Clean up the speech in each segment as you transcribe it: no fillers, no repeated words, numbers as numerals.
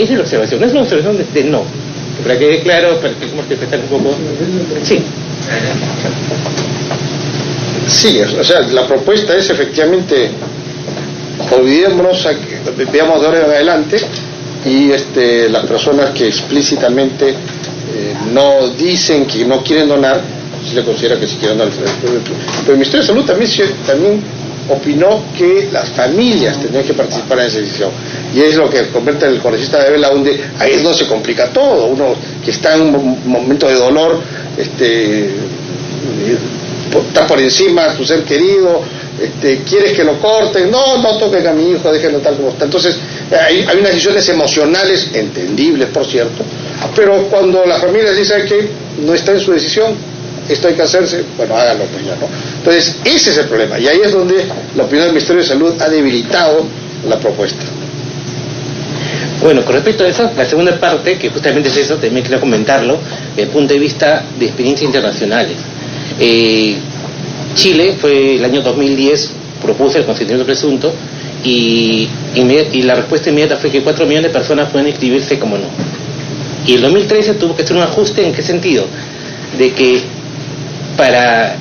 esa es la observación, no es una observación de no. Para que quede claro, para que tenemos que prestar un poco. Sí. Sí, o sea, la propuesta es efectivamente, olvidémonos, veamos de ahora en adelante, y las personas que explícitamente no dicen que no quieren donar, se le considera que sí quieren donar. Pero el Ministerio de Salud también opinó que las familias tenían que participar en esa decisión, y es lo que comenta el congresista de Vela, donde ahí es donde se complica todo. Uno que está en un momento de dolor, está por encima de tu ser querido, quieres que lo corten, no toquen a mi hijo, déjenlo tal como está. Entonces hay unas decisiones emocionales, entendibles por cierto, pero cuando la familia dice que no está en su decisión, esto hay que hacerse, bueno, háganlo pues ya, ¿no? Entonces ese es el problema, y ahí es donde la opinión del Ministerio de Salud ha debilitado la propuesta. Bueno, con respecto a eso, la segunda parte, que justamente es eso, también quiero comentarlo desde el punto de vista de experiencias internacionales. Chile fue el año 2010, propuso el consentimiento presunto, y la respuesta inmediata fue que 4 millones de personas pueden inscribirse como no. Y el 2013 tuvo que hacer un ajuste. ¿En qué sentido? De que para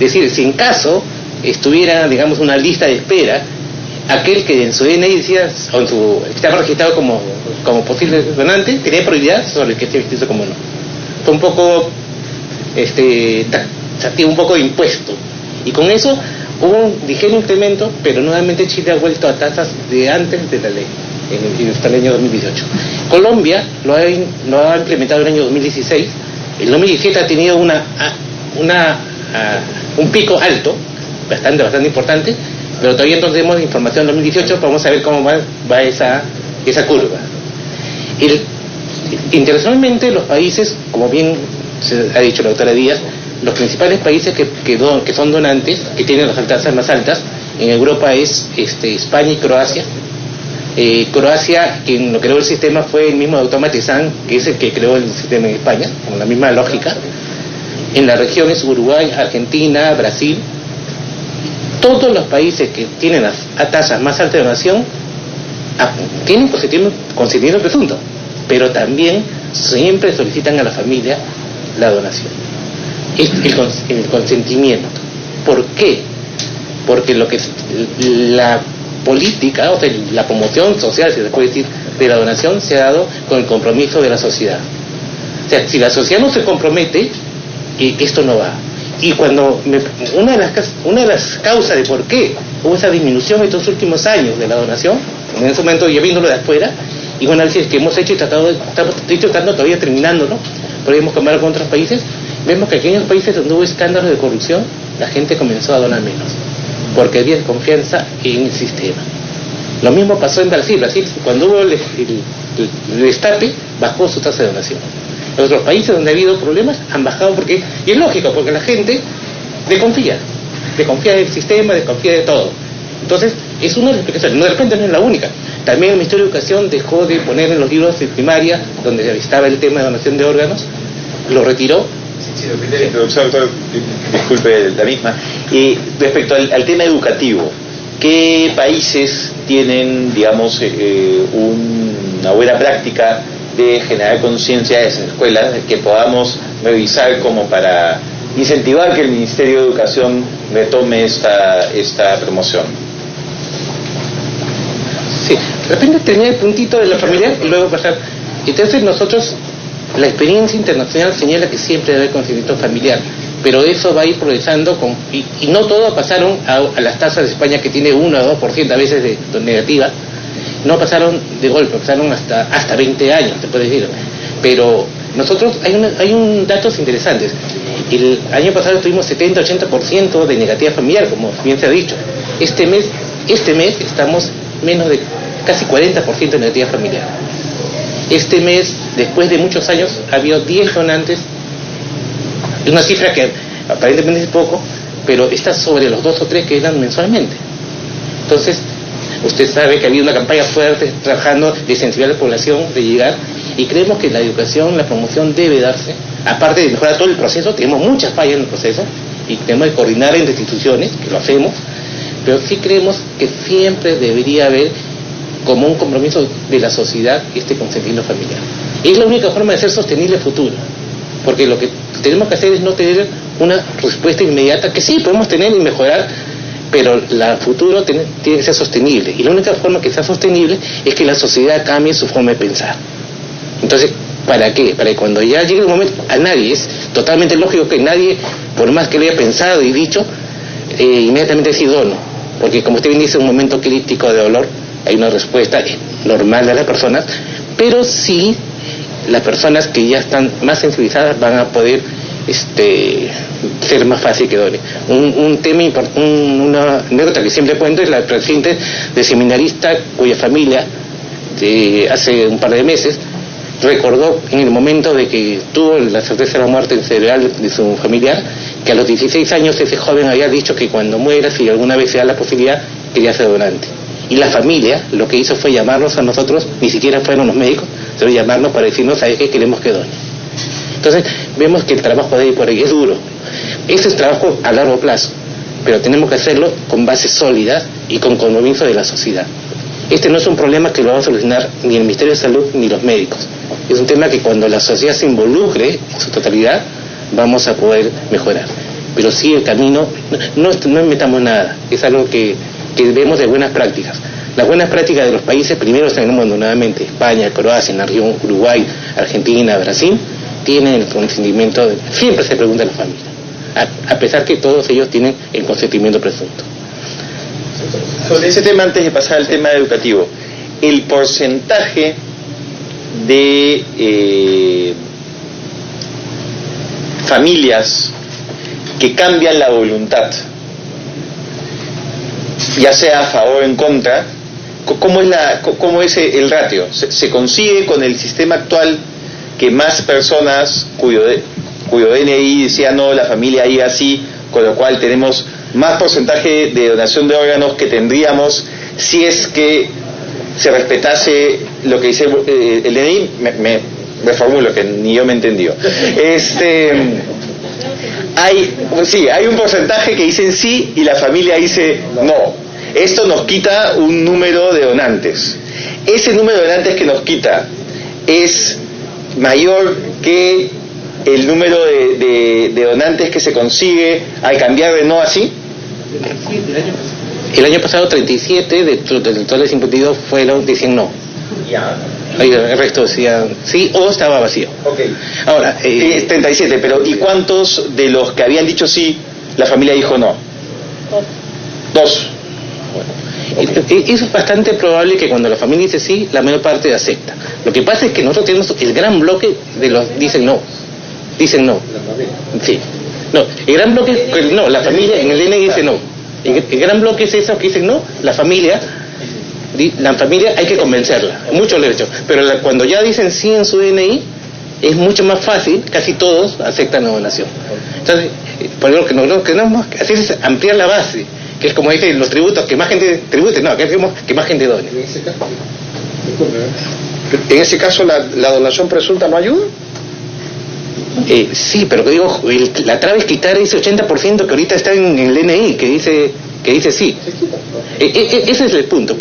decir, si en caso estuviera, digamos, una lista de espera, aquel que en su DNI decía, o en su, estaba registrado como posible donante, tenía prioridad sobre el que esté inscrito como no. Fue un poco un poco de impuesto, y con eso hubo un ligero incremento, pero nuevamente Chile ha vuelto a tasas de antes de la ley, hasta el año 2018. Colombia lo ha implementado en el año 2016. El 2017 ha tenido un pico alto, bastante importante, pero todavía no tenemos información del 2018. Vamos a ver cómo va esa curva. Internacionalmente, los países, como bien se ha dicho la doctora Díaz, los principales países que son donantes, que tienen las tasas más altas en Europa, es España y Croacia. Croacia, quien lo creó el sistema fue el mismo doctor Matizán, que es el que creó el sistema en España, con la misma lógica. En la región es Uruguay, Argentina, Brasil. Todos los países que tienen las tasas más altas de donación tienen consentimiento presunto, pero también siempre solicitan a la familia la donación. El consentimiento. ¿Por qué? Porque lo que la política, o sea, la promoción social, si se puede decir, de la donación se ha dado con el compromiso de la sociedad. O sea, si la sociedad no se compromete, esto no va. Y cuando una de las causas de por qué hubo esa disminución en estos últimos años de la donación, en ese momento ya viéndolo de afuera, y bueno, análisis que hemos hecho y estamos tratando, todavía terminándolo, podemos comparar con otros países, vemos que en aquellos países donde hubo escándalos de corrupción, la gente comenzó a donar menos, porque había desconfianza en el sistema. Lo mismo pasó en Brasil. Cuando hubo el destape, bajó su tasa de donación. En otros países donde ha habido problemas han bajado, y es lógico, porque la gente desconfía del sistema, desconfía de todo. Entonces, es una de las explicaciones. No, de repente no es la única. También el Ministerio de Educación dejó de poner en los libros de primaria, donde estaba el tema de donación de órganos, lo retiró. Sí, doctor, disculpe la misma. Respecto al tema educativo, ¿qué países tienen, digamos, una buena práctica de generar conciencia en las escuelas, que podamos revisar como para incentivar que el Ministerio de Educación retome esta promoción? Sí, de repente terminar el puntito de la familiar y luego pasar. Entonces nosotros, la experiencia internacional señala que siempre debe haber consentimiento familiar, pero eso va a ir progresando y no todos pasaron a las tasas de España, que tiene 1 o 2% a veces de negativa. No pasaron de golpe, pasaron hasta 20 años, te puedo decir. Pero nosotros, hay un datos interesantes. El año pasado tuvimos 70-80% de negativa familiar, como bien se ha dicho. Este mes estamos menos de casi 40% de negativa familiar. Este mes, después de muchos años, ha habido 10 donantes. Es una cifra que aparentemente es poco, pero está sobre los 2 o 3 que dan mensualmente. Entonces, usted sabe que ha habido una campaña fuerte trabajando de sensibilizar a la población, de llegar, y creemos que la educación, la promoción debe darse. Aparte de mejorar todo el proceso, tenemos muchas fallas en el proceso y tenemos que coordinar entre instituciones, que lo hacemos, pero sí creemos que siempre debería haber como un compromiso de la sociedad este consentimiento familiar. Es la única forma de ser sostenible el futuro, porque lo que tenemos que hacer es no tener una respuesta inmediata, que sí podemos tener y mejorar, pero el futuro tiene que ser sostenible, y la única forma que sea sostenible es que la sociedad cambie su forma de pensar. Entonces, ¿para qué? Para que cuando ya llegue el momento, a nadie, es totalmente lógico que nadie, por más que lo haya pensado y dicho, inmediatamente decir no, porque como usted bien dice, en un momento crítico de dolor hay una respuesta normal de las personas, pero sí las personas que ya están más sensibilizadas van a poder ser más fácil que done. Un tema una anécdota que siempre cuento es la reciente de seminarista cuya familia hace un par de meses recordó en el momento de que tuvo la certeza de la muerte cerebral de su familiar, que a los 16 años ese joven había dicho que cuando muera, si alguna vez se da la posibilidad, quería ser donante. Y la familia lo que hizo fue llamarnos a nosotros, ni siquiera fueron los médicos, sino llamarnos para decirnos, ¿sabes qué? Queremos que done. Entonces vemos que el trabajo de ahí por ahí es duro. Ese es trabajo a largo plazo, pero tenemos que hacerlo con bases sólidas y con compromiso de la sociedad. Este no es un problema que lo va a solucionar ni el Ministerio de Salud ni los médicos. Es un tema que cuando la sociedad se involucre en su totalidad vamos a poder mejorar. Pero sí el camino, no inventamos nada, es algo que vemos de buenas prácticas. Las buenas prácticas de los países primeros en el mundo, nuevamente, España, Croacia, en la región, Uruguay, Argentina, Brasil, tienen el consentimiento, siempre se pregunta a la familia, a pesar que todos ellos tienen el consentimiento presunto. Sobre ese tema, antes de pasar al tema educativo, el porcentaje de familias que cambian la voluntad, ya sea a favor o en contra, ¿cómo es el ratio? ¿Se consigue con el sistema actual que más personas cuyo DNI decía no, la familia iba así, con lo cual tenemos más porcentaje de donación de órganos que tendríamos si es que se respetase lo que dice el DNI? Me reformulo, que ni yo me entendió. Hay un porcentaje que dicen sí y la familia dice no. Esto nos quita un número de donantes. Ese número de donantes que nos quita es mayor que el número de donantes que se consigue al cambiar de no así. El año pasado 37 del total de 52 dicen no. Ya. El resto decían sí o estaba vacío. Okay. Ahora, 37, pero ¿y cuántos de los que habían dicho sí, la familia dijo no? Dos. Okay. Eso es bastante probable que cuando la familia dice sí, la menor parte acepta. Lo que pasa es que nosotros tenemos el gran bloque de los dicen no. Sí. No, el gran bloque no, la familia en el DNI dice no. El gran bloque es esos que dicen no, la familia hay que convencerla, mucho le he hecho, pero cuando ya dicen sí en su DNI es mucho más fácil, casi todos aceptan la donación. Entonces, por lo que nosotros queremos hacer es ampliar la base, que es como dicen los tributos, que más gente tribute, no, que hacemos que más gente done. En ese caso la donación presunta no ayuda. Sí, pero digo, la traba es quitar ese 80% que ahorita está en el DNI, que dice sí. Ese es el punto.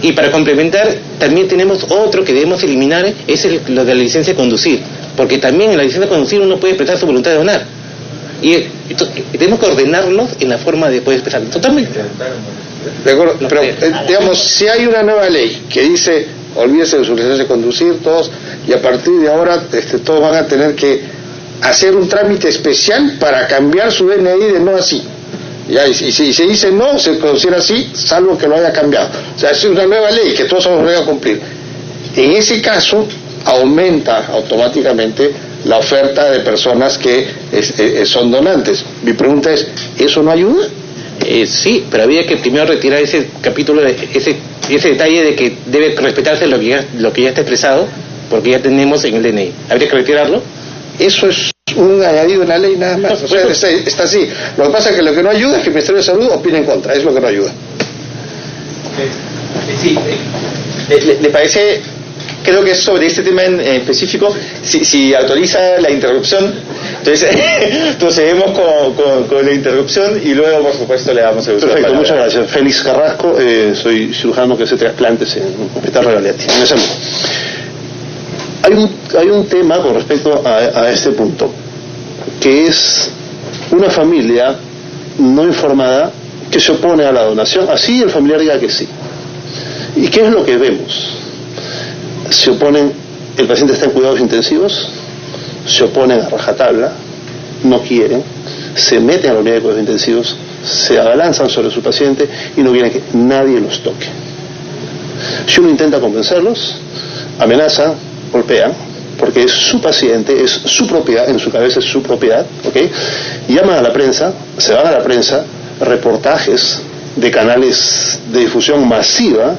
Y para complementar, también tenemos otro que debemos eliminar, es lo de la licencia de conducir, porque también en la licencia de conducir uno puede expresar su voluntad de donar. Y tenemos que ordenarnos en la forma de poder expresarlo. Totalmente. De acuerdo, pero digamos, si hay una nueva ley que dice olvídese de su licencia de conducir todos, y a partir de ahora todos van a tener que hacer un trámite especial para cambiar su DNI de no así. Ya, y si se dice no, se considera así, salvo que lo haya cambiado. O sea, es una nueva ley que todos vamos a cumplir. En ese caso, aumenta automáticamente la oferta de personas que son donantes. Mi pregunta es, ¿eso no ayuda? Sí, pero había que primero retirar ese capítulo, ese detalle de que debe respetarse lo que ya está expresado, porque ya tenemos en el DNI. ¿Habría que retirarlo? Eso es un añadido en la ley nada más. O sea, está así. Lo que pasa es que lo que no ayuda es que el Ministerio de Salud opine en contra. Es lo que no ayuda. Sí. ¿Le parece creo que es sobre este tema en específico. Si autoriza la interrupción, entonces procedemos con la interrupción y luego, por supuesto, le damos el uso. Perfecto, muchas gracias. Félix Carrasco, soy cirujano que hace trasplantes en el Hospital Regagliati. Hay un tema con respecto a este punto, que es una familia no informada que se opone a la donación, así el familiar diga que sí. ¿Y qué es lo que vemos? Se oponen, el paciente está en cuidados intensivos, se oponen a rajatabla, no quieren, se meten a la unidad de cuidados intensivos, se abalanzan sobre su paciente y no quieren que nadie los toque. Si uno intenta convencerlos, amenazan, golpean, porque es su paciente, es su propiedad, en su cabeza es su propiedad, ¿ok? Llaman a la prensa, se van a la prensa, reportajes de canales de difusión masiva,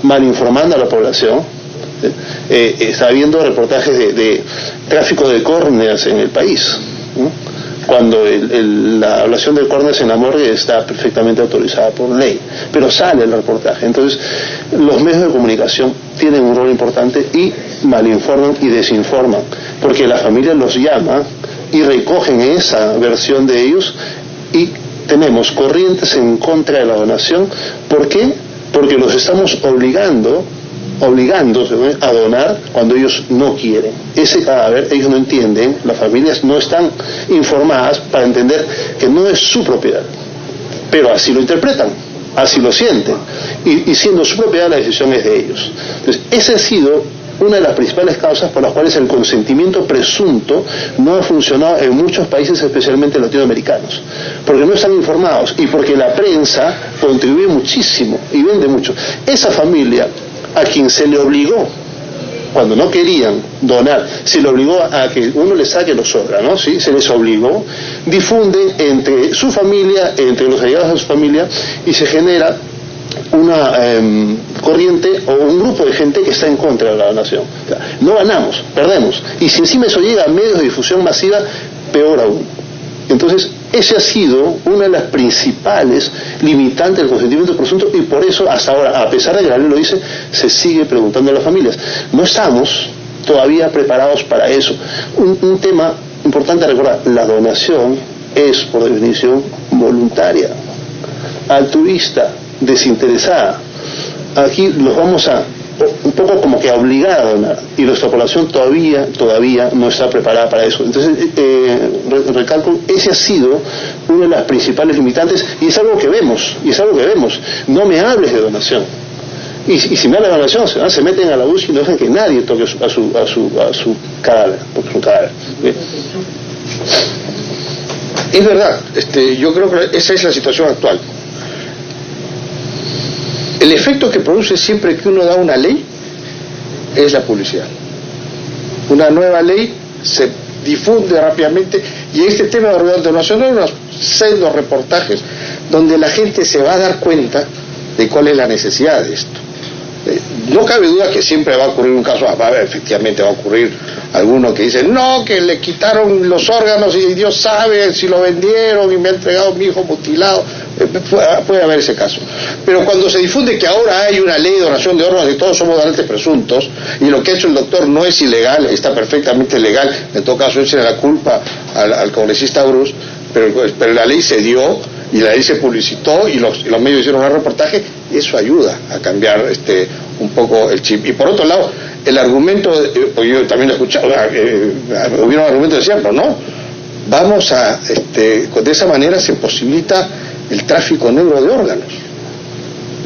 malinformando a la población. Está habiendo reportajes de tráfico de córneas en el país, cuando la ablación de córneas en la morgue está perfectamente autorizada por ley, pero sale el reportaje. Entonces los medios de comunicación tienen un rol importante y malinforman y desinforman, porque la familia los llama y recogen esa versión de ellos, y tenemos corrientes en contra de la donación. ¿Por qué? Porque los estamos obligándose a donar cuando ellos no quieren. Ese cadáver ellos no entienden, las familias no están informadas para entender que no es su propiedad, pero así lo interpretan, así lo sienten, y siendo su propiedad la decisión es de ellos. Entonces esa ha sido una de las principales causas por las cuales el consentimiento presunto no ha funcionado en muchos países, especialmente latinoamericanos, porque no están informados y porque la prensa contribuye muchísimo y vende mucho. Esa familia a quien se le obligó, cuando no querían donar, se le obligó a que uno le saque los órganos, ¿sí? Se les obligó, difunde entre su familia, entre los allegados de su familia, y se genera una corriente o un grupo de gente que está en contra de la donación. O sea, no ganamos, perdemos. Y si encima eso llega a medios de difusión masiva, peor aún. Entonces, ese ha sido una de las principales limitantes del consentimiento presunto, y por eso hasta ahora, a pesar de que la ley lo dice, se sigue preguntando a las familias. No estamos todavía preparados para eso. Un tema importante a recordar: la donación es, por definición, voluntaria, altruista, desinteresada. Aquí los vamos a un poco como que obligar a donar, y nuestra población todavía no está preparada para eso. Entonces recalco, ese ha sido una de las principales limitantes, y es algo que vemos, no me hables de donación, y si me hablan de donación se meten a la UCI y no dejan que nadie toque a su cadáver, porque es un cadáver. Es verdad, yo creo que esa es la situación actual. El efecto que produce siempre que uno da una ley es la publicidad. Una nueva ley se difunde rápidamente, y este tema de donación hay unos sendos reportajes donde la gente se va a dar cuenta de cuál es la necesidad de esto. No cabe duda que siempre va a ocurrir un caso, efectivamente va a ocurrir alguno que dice, no, que le quitaron los órganos y Dios sabe si lo vendieron y me ha entregado mi hijo mutilado. Puede haber ese caso. Pero cuando se difunde que ahora hay una ley de donación de órganos y todos somos donantes presuntos, y lo que ha hecho el doctor no es ilegal, está perfectamente legal, en todo caso échale la culpa al congresista Bruce, pero la ley se dio y la ley se publicitó y los medios hicieron un reportaje. Eso ayuda a cambiar un poco el chip. Y por otro lado, el argumento, porque yo también lo he escuchado, hubieron argumentos que decían, pero no, vamos a, de esa manera se posibilita el tráfico negro de órganos.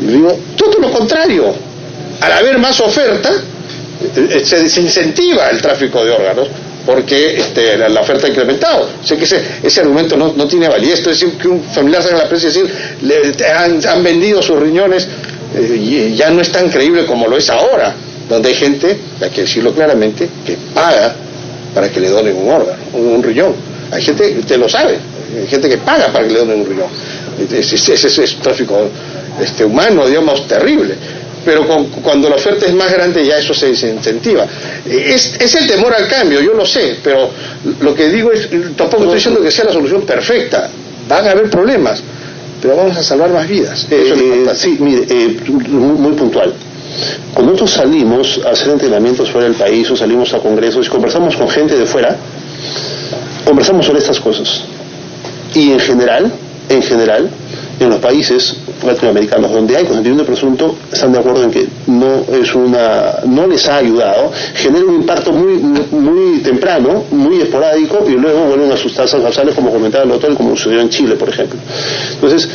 Y digo, todo lo contrario, al haber más oferta, se incentiva el tráfico de órganos, porque la oferta ha incrementado. O sea que ese argumento no tiene validez. Es decir, que un familiar salga a la prensa y decir, han vendido sus riñones, ya no es tan creíble como lo es ahora, donde hay gente, hay que decirlo claramente, que paga para que le donen un órgano, un riñón. Hay gente, usted lo sabe, hay gente que paga para que le donen un riñón. Ese es tráfico humano, digamos, terrible. Pero cuando la oferta es más grande, ya eso se desincentiva. Es el temor al cambio, yo lo sé, pero lo que digo es, tampoco estoy diciendo que sea la solución perfecta. Van a haber problemas, pero vamos a salvar más vidas. Eso es sí, mire, muy puntual. Cuando nosotros salimos a hacer entrenamientos fuera del país o salimos a congresos y conversamos con gente de fuera, conversamos sobre estas cosas. Y en general, en los países latinoamericanos donde hay consentimiento presunto, están de acuerdo en que no les ha ayudado, genera un impacto muy temprano, muy esporádico, y luego vuelven a sus tasas basales, como comentaba el doctor, como sucedió en Chile, por ejemplo. Entonces,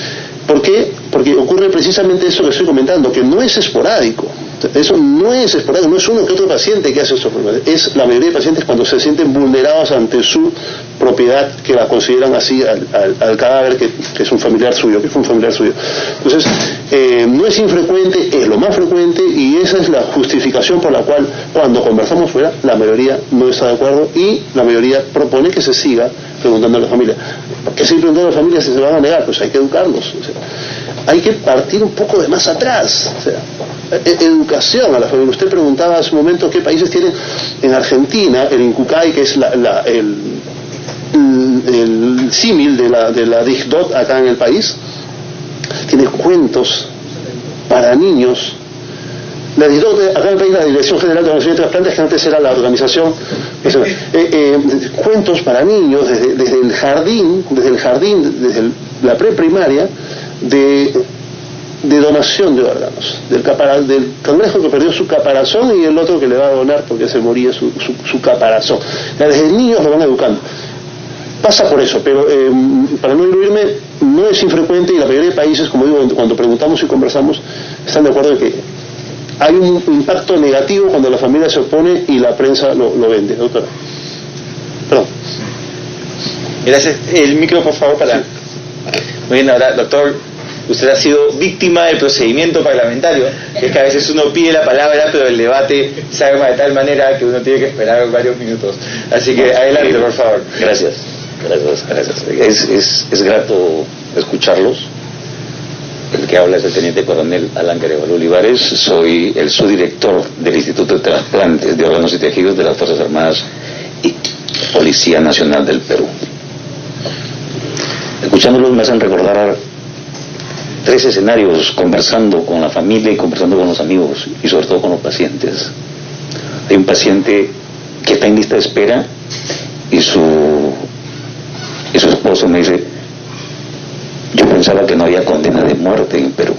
¿por qué? Porque ocurre precisamente eso que estoy comentando, que no es esporádico. Eso no es esporádico, no es uno que otro paciente que hace estos problemas. Es la mayoría de pacientes cuando se sienten vulnerados ante su propiedad, que la consideran así al cadáver que es un familiar suyo, que fue un familiar suyo. Entonces, no es infrecuente, es lo más frecuente, y esa es la justificación por la cual cuando conversamos fuera, la mayoría no está de acuerdo y la mayoría propone que se siga preguntando a la familia. ¿Por qué seguir preguntando a la familia si se van a negar? Pues hay que educarlos. O sea, hay que partir un poco de más atrás. O sea, educación a la familia. Usted preguntaba hace un momento qué países tienen. En Argentina, el Incucay, que es el símil de la DIGDOT acá en el país, tiene cuentos para niños. La DIGDOT acá en el país, la Dirección General de Donación y Trasplantes, que antes era la organización, cuentos para niños desde el jardín, desde la preprimaria, de donación de órganos, del cangrejo que perdió su caparazón y el otro que le va a donar porque se moría su caparazón. Desde niños lo van educando. Pasa por eso, pero para no diluirme, no es infrecuente, y la mayoría de países, como digo, cuando preguntamos y conversamos, están de acuerdo en que hay un impacto negativo cuando la familia se opone y la prensa lo vende. Doctora. Perdón. Gracias. El micro, por favor, para... Sí. Muy bien, ahora, doctor, usted ha sido víctima del procedimiento parlamentario, que es que a veces uno pide la palabra, pero el debate se arma de tal manera que uno tiene que esperar varios minutos. Así que adelante, por favor. Gracias. Es grato escucharlos. El que habla es el teniente coronel Alan Garibaldó Olivares. Soy el subdirector del Instituto de Trasplantes de Órganos y Tejidos de las Fuerzas Armadas y Policía Nacional del Perú. Escuchándolos me hacen recordar 3 escenarios, conversando con la familia y conversando con los amigos y sobre todo con los pacientes. Hay un paciente que está en lista de espera y su esposo me dice: yo pensaba que no había condena de muerte en Perú.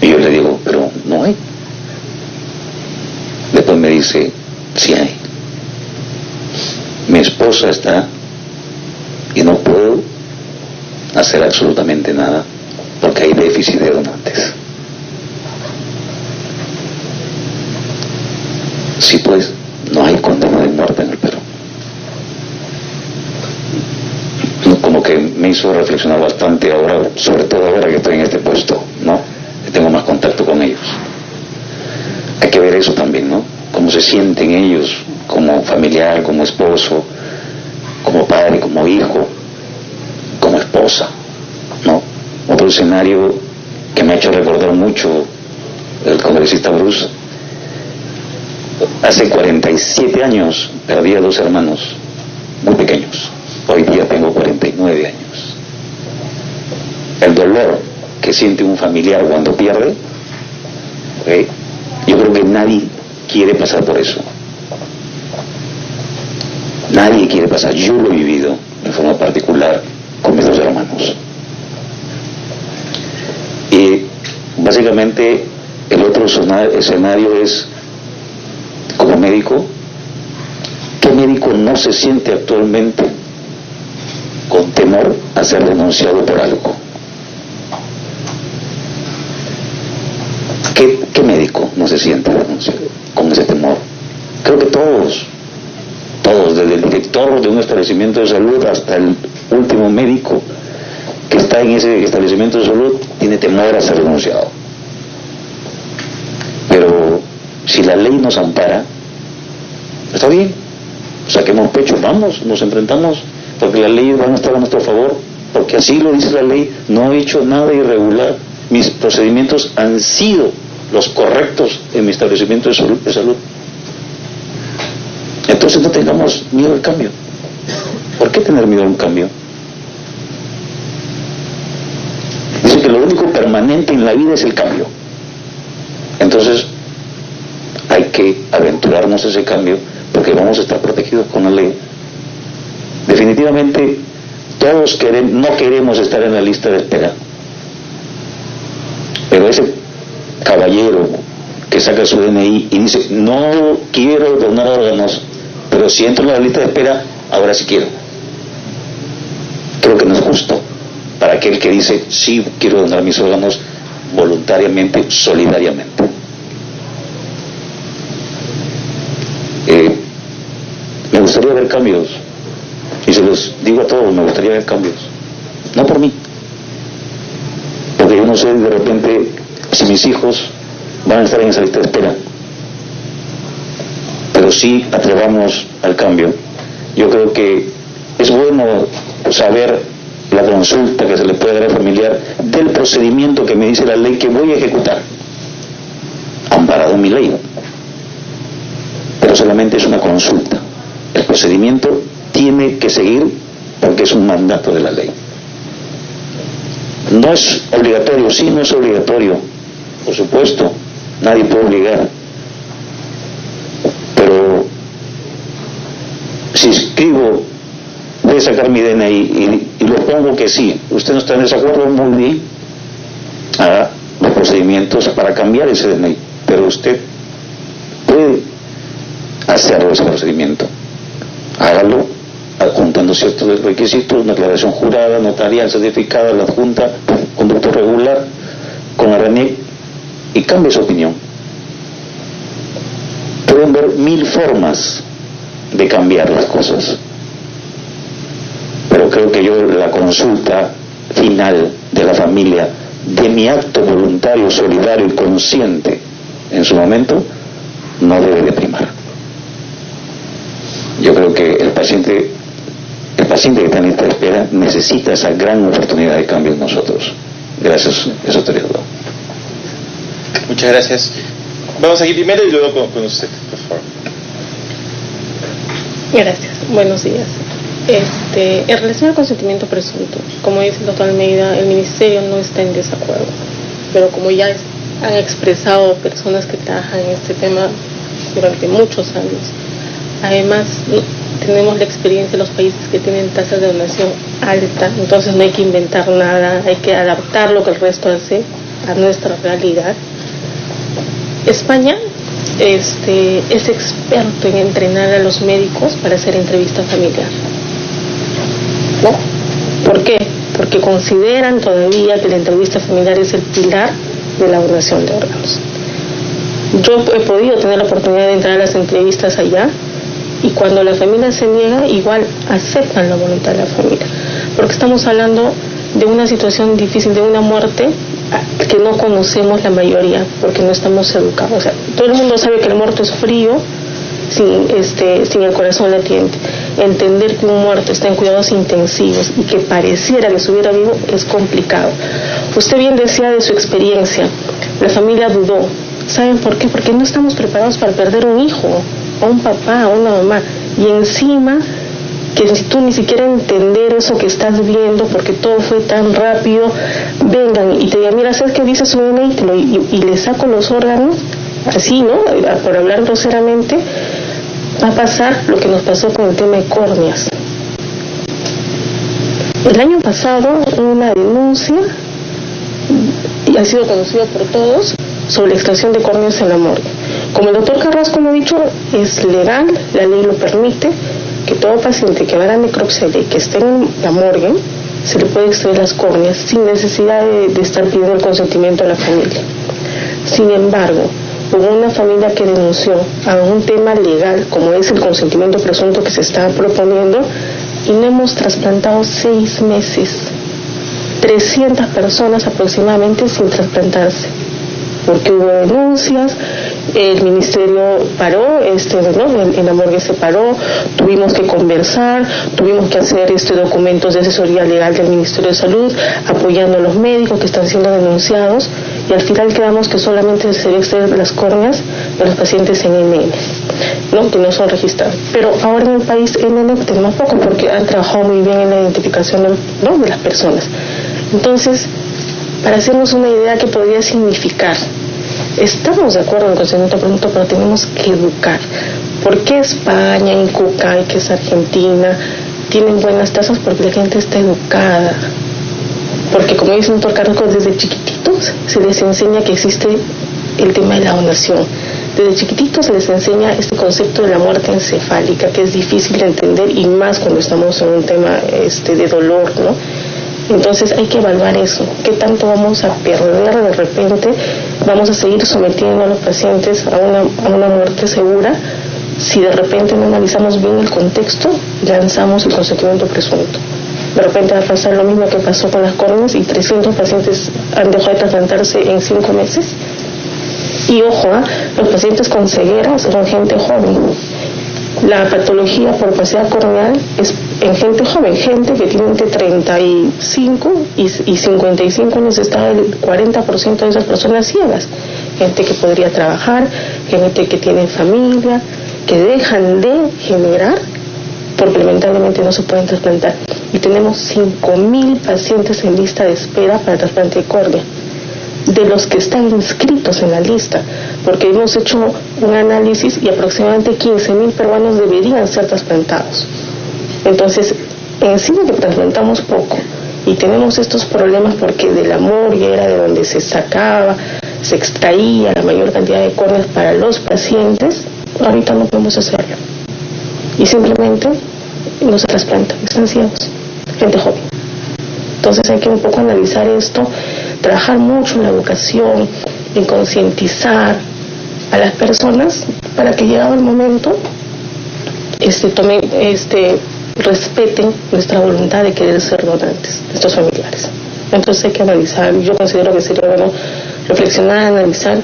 Y yo le digo: pero no hay. Después me dice: sí hay. Mi esposa está y no puedo hacer absolutamente nada porque hay déficit de donantes. Sí, pues, no hay condena de muerte en el Perú. Como que me hizo reflexionar bastante ahora, sobre todo ahora que estoy en este puesto, ¿no? Que tengo más contacto con ellos. Hay que ver eso también, ¿no? Cómo se sienten ellos como familiar, como esposo, como padre, como hijo, como esposa, ¿no? Otro escenario que me ha hecho recordar mucho el congresista Bruce: hace 47 años perdí a 2 hermanos muy pequeños. Hoy día tengo 49 años. El dolor que siente un familiar cuando pierde, ¿okay? Yo creo que nadie quiere pasar por eso. Nadie quiere pasar. Yo lo he vivido de forma particular con mis 2 hermanos. Y básicamente el otro escenario es, como médico, ¿qué médico no se siente actualmente con temor a ser denunciado por algo? ¿Qué médico no se siente denunciado con ese temor? Creo que todos, desde el director de un establecimiento de salud hasta el último médico que está en ese establecimiento de salud, tiene temor a ser denunciado. Pero si la ley nos ampara, está bien, saquemos pecho, vamos, nos enfrentamos, porque la ley va a estar a nuestro favor, porque así lo dice la ley. No he hecho nada irregular, mis procedimientos han sido los correctos en mi establecimiento de salud. Entonces no tengamos miedo al cambio. ¿Por qué tener miedo a un cambio? Dice que lo único permanente en la vida es el cambio. Entonces, hay que aventurarnos a ese cambio porque vamos a estar protegidos con la ley. Definitivamente, todos no queremos estar en la lista de espera. Pero ese caballero que saca su DNI y dice, no quiero donar órganos, pero si entro en la lista de espera, ahora sí quiero. Creo que no es justo para aquel que dice, sí quiero donar mis órganos voluntariamente, solidariamente. Me gustaría ver cambios, y se los digo a todos, me gustaría ver cambios, no por mí, porque yo no sé de repente si mis hijos van a estar en esa lista de espera, pero sí atrevamos al cambio. Yo creo que es bueno saber la consulta que se le puede dar al familiar del procedimiento que me dice la ley que voy a ejecutar, amparado en mi ley, pero solamente es una consulta. El procedimiento tiene que seguir porque es un mandato de la ley. No es obligatorio, sí, no es obligatorio, por supuesto, nadie puede obligar, pero si escribo, voy a sacar mi DNI y lo pongo que sí, usted no está en desacuerdo, muy bien, haga los procedimientos para cambiar ese DNI, pero usted puede hacerlo ese procedimiento, hágalo adjuntando ciertos requisitos, una declaración jurada, notarial, certificada, la adjunta, conducto regular, con la RENIEC, y cambie su opinión. Pueden ver 1000 formas de cambiar las cosas, pero creo que la consulta final de la familia, de mi acto voluntario, solidario y consciente en su momento, no debe de primar. Yo creo que el paciente que está en lista de espera necesita esa gran oportunidad de cambio en nosotros. Gracias, eso te digo. Muchas gracias. Vamos aquí primero y luego con usted, por favor. Gracias, buenos días. En relación al consentimiento presunto, como dice el doctor Almeida, el Ministerio no está en desacuerdo, pero como ya han expresado personas que trabajan en este tema durante muchos años, además tenemos la experiencia de los países que tienen tasas de donación alta, entonces no hay que inventar nada, hay que adaptar lo que el resto hace a nuestra realidad. España es experto en entrenar a los médicos para hacer entrevista familiar. ¿No? ¿Por qué? Porque consideran todavía que la entrevista familiar es el pilar de la donación de órganos. Yo he podido tener la oportunidad de entrar a las entrevistas allá, y cuando la familia se niega, igual aceptan la voluntad de la familia, porque estamos hablando de una situación difícil, de una muerte que no conocemos la mayoría, porque no estamos educados. O sea, todo el mundo sabe que el muerto es frío, sin el corazón latiente. Entender que un muerto está en cuidados intensivos y que pareciera que estuviera vivo es complicado. Usted bien decía de su experiencia, la familia dudó. ¿Saben por qué? Porque no estamos preparados para perder un hijo, a un papá, a una mamá, y encima que si tú ni siquiera entender eso que estás viendo, porque todo fue tan rápido, vengan y te digan, mira, ¿sabes qué dice su DNI? Y le saco los órganos, así, ¿no? Por hablar groseramente, va a pasar lo que nos pasó con el tema de córneas. El año pasado hubo una denuncia, y ha sido conocido por todos, sobre la extracción de córneas en la morgue. Como el doctor Carrasco lo ha dicho, es legal, la ley lo permite, que todo paciente que va a la necropsia y que esté en la morgue, se le puede extraer las córneas sin necesidad de estar pidiendo el consentimiento de la familia. Sin embargo, hubo una familia que denunció a un tema legal, como es el consentimiento presunto que se está proponiendo, y no hemos trasplantado 6 meses. 300 personas aproximadamente sin trasplantarse, porque hubo denuncias, el ministerio paró, ¿no? En la morgue se paró, tuvimos que conversar, tuvimos que hacer documentos de asesoría legal del Ministerio de Salud, apoyando a los médicos que están siendo denunciados, y al final quedamos que solamente se debe extraer las córneas de los pacientes en NN, ¿no? Que no son registrados. Pero ahora en el país NN tenemos poco, porque han trabajado muy bien en la identificación de las personas. Entonces, para hacernos una idea que podría significar estamos de acuerdo en el consentimiento presunto, pero tenemos que educar. ¿Por qué España, Incucay, que es Argentina, tienen buenas tasas? Porque la gente está educada. Porque, como dice el doctor Carrasco, desde chiquititos se les enseña que existe el tema de la donación. Desde chiquititos se les enseña este concepto de la muerte encefálica, que es difícil de entender, y más cuando estamos en un tema de dolor, ¿no? Entonces hay que evaluar eso. ¿Qué tanto vamos a perder de repente? ¿Vamos a seguir sometiendo a los pacientes a una muerte segura? Si de repente no analizamos bien el contexto, lanzamos el consentimiento presunto. De repente va a pasar lo mismo que pasó con las córneas, y 300 pacientes han dejado de trasplantarse en 5 meses. Y ojo, los pacientes con ceguera son gente joven. La patología por opacidad corneal es en gente joven, gente que tiene entre 35 y 55 años, está el 40% de esas personas ciegas. Gente que podría trabajar, gente que tiene familia, que dejan de generar porque lamentablemente no se pueden trasplantar. Y tenemos 5.000 pacientes en lista de espera para trasplante de córnea, de los que están inscritos en la lista, porque hemos hecho un análisis y aproximadamente 15.000 peruanos deberían ser trasplantados. Entonces, encima que trasplantamos poco y tenemos estos problemas porque del amor ya era de donde se sacaba, se extraía la mayor cantidad de córneas para los pacientes, ahorita no podemos hacerlo. Y simplemente no se trasplantan, están ciegos, gente joven. Entonces hay que un poco analizar esto, trabajar mucho en la educación, en concientizar a las personas para que llegado el momento respeten nuestra voluntad de querer ser donantes, nuestros familiares. Entonces hay que analizar, yo considero que sería bueno reflexionar, analizar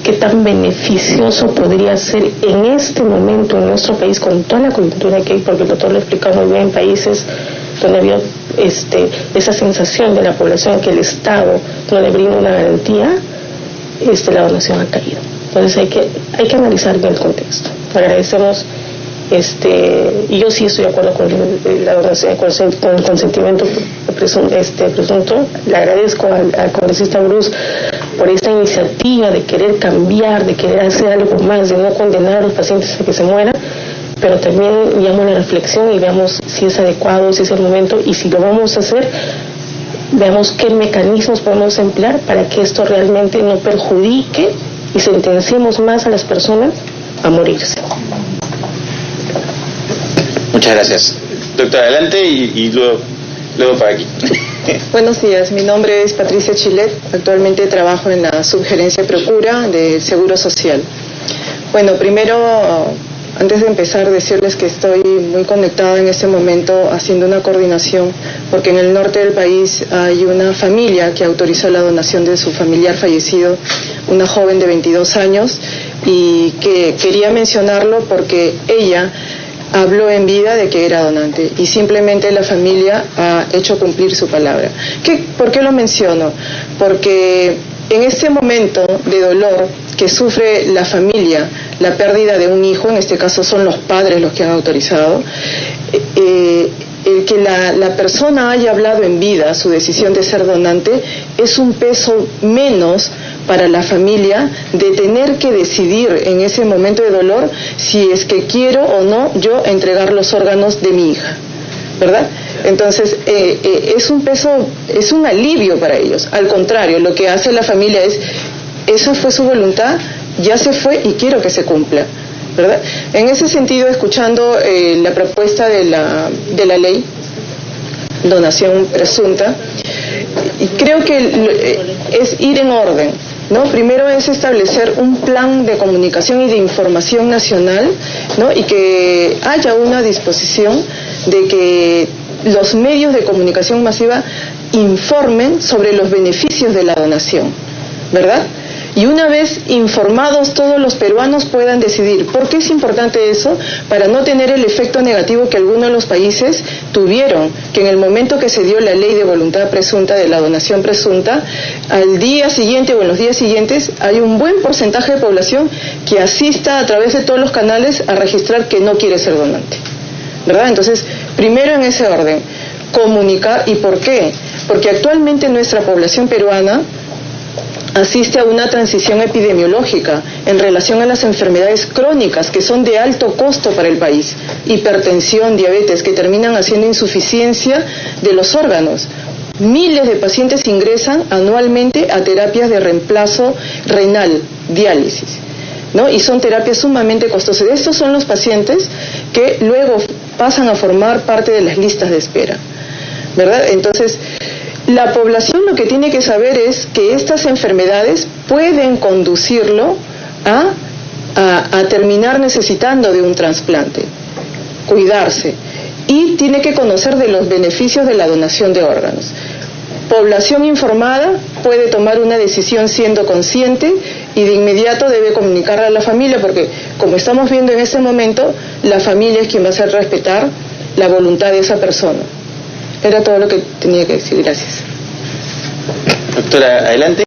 qué tan beneficioso podría ser en este momento en nuestro país con toda la coyuntura que hay, porque el doctor lo explica muy bien, en países donde había esa sensación de la población que el Estado no le brinda una garantía, la donación ha caído. Entonces hay que analizar bien el contexto. Agradecemos, y yo sí estoy de acuerdo con la donación, con el consentimiento presunto. Le agradezco al congresista Bruce por esta iniciativa de querer cambiar, de querer hacer algo más, de no condenar a los pacientes a que se mueran, pero también llamo a la reflexión y veamos si es adecuado, si es el momento, y si lo vamos a hacer, veamos qué mecanismos podemos emplear para que esto realmente no perjudique y sentenciemos más a las personas a morirse. Muchas gracias. Doctora, adelante y luego para aquí. Buenos días, mi nombre es Patricia Chilet, actualmente trabajo en la Subgerencia Procura de Seguro Social. Bueno, primero, antes de empezar, decirles que estoy muy conectada en este momento haciendo una coordinación, porque en el norte del país hay una familia que autorizó la donación de su familiar fallecido, una joven de 22 años, y que quería mencionarlo porque ella habló en vida de que era donante y simplemente la familia ha hecho cumplir su palabra. ¿Por qué lo menciono? Porque en este momento de dolor que sufre la familia, la pérdida de un hijo, en este caso son los padres los que han autorizado, el que la persona haya hablado en vida su decisión de ser donante es un peso menos para la familia de tener que decidir en ese momento de dolor si es que quiero o no yo entregar los órganos de mi hija, ¿verdad? Entonces es un peso, es un alivio para ellos. Al contrario, lo que hace la familia es, esa fue su voluntad, ya se fue y quiero que se cumpla, ¿verdad? En ese sentido, escuchando la propuesta de la ley, donación presunta, y creo que es ir en orden, ¿no? Primero es establecer un plan de comunicación y de información nacional, ¿no? Y que haya una disposición de que los medios de comunicación masiva informen sobre los beneficios de la donación, ¿verdad? Y una vez informados, todos los peruanos puedan decidir. ¿Por qué es importante eso? Para no tener el efecto negativo que algunos de los países tuvieron, que en el momento que se dio la ley de voluntad presunta, de la donación presunta, al día siguiente o en los días siguientes hay un buen porcentaje de población que asista a través de todos los canales a registrar que no quiere ser donante, ¿verdad? Entonces, primero en ese orden, comunicar. ¿Y por qué? Porque actualmente nuestra población peruana asiste a una transición epidemiológica en relación a las enfermedades crónicas que son de alto costo para el país, hipertensión, diabetes, que terminan haciendo insuficiencia de los órganos. Miles de pacientes ingresan anualmente a terapias de reemplazo renal, diálisis, ¿no? Y son terapias sumamente costosas. Estos son los pacientes que luego pasan a formar parte de las listas de espera, ¿verdad? Entonces, la población lo que tiene que saber es que estas enfermedades pueden conducirlo a terminar necesitando de un trasplante, cuidarse, y tiene que conocer de los beneficios de la donación de órganos. Población informada puede tomar una decisión siendo consciente y de inmediato debe comunicarla a la familia, porque como estamos viendo en este momento, la familia es quien va a hacer respetar la voluntad de esa persona. Era todo lo que tenía que decir. Gracias. Doctora, adelante.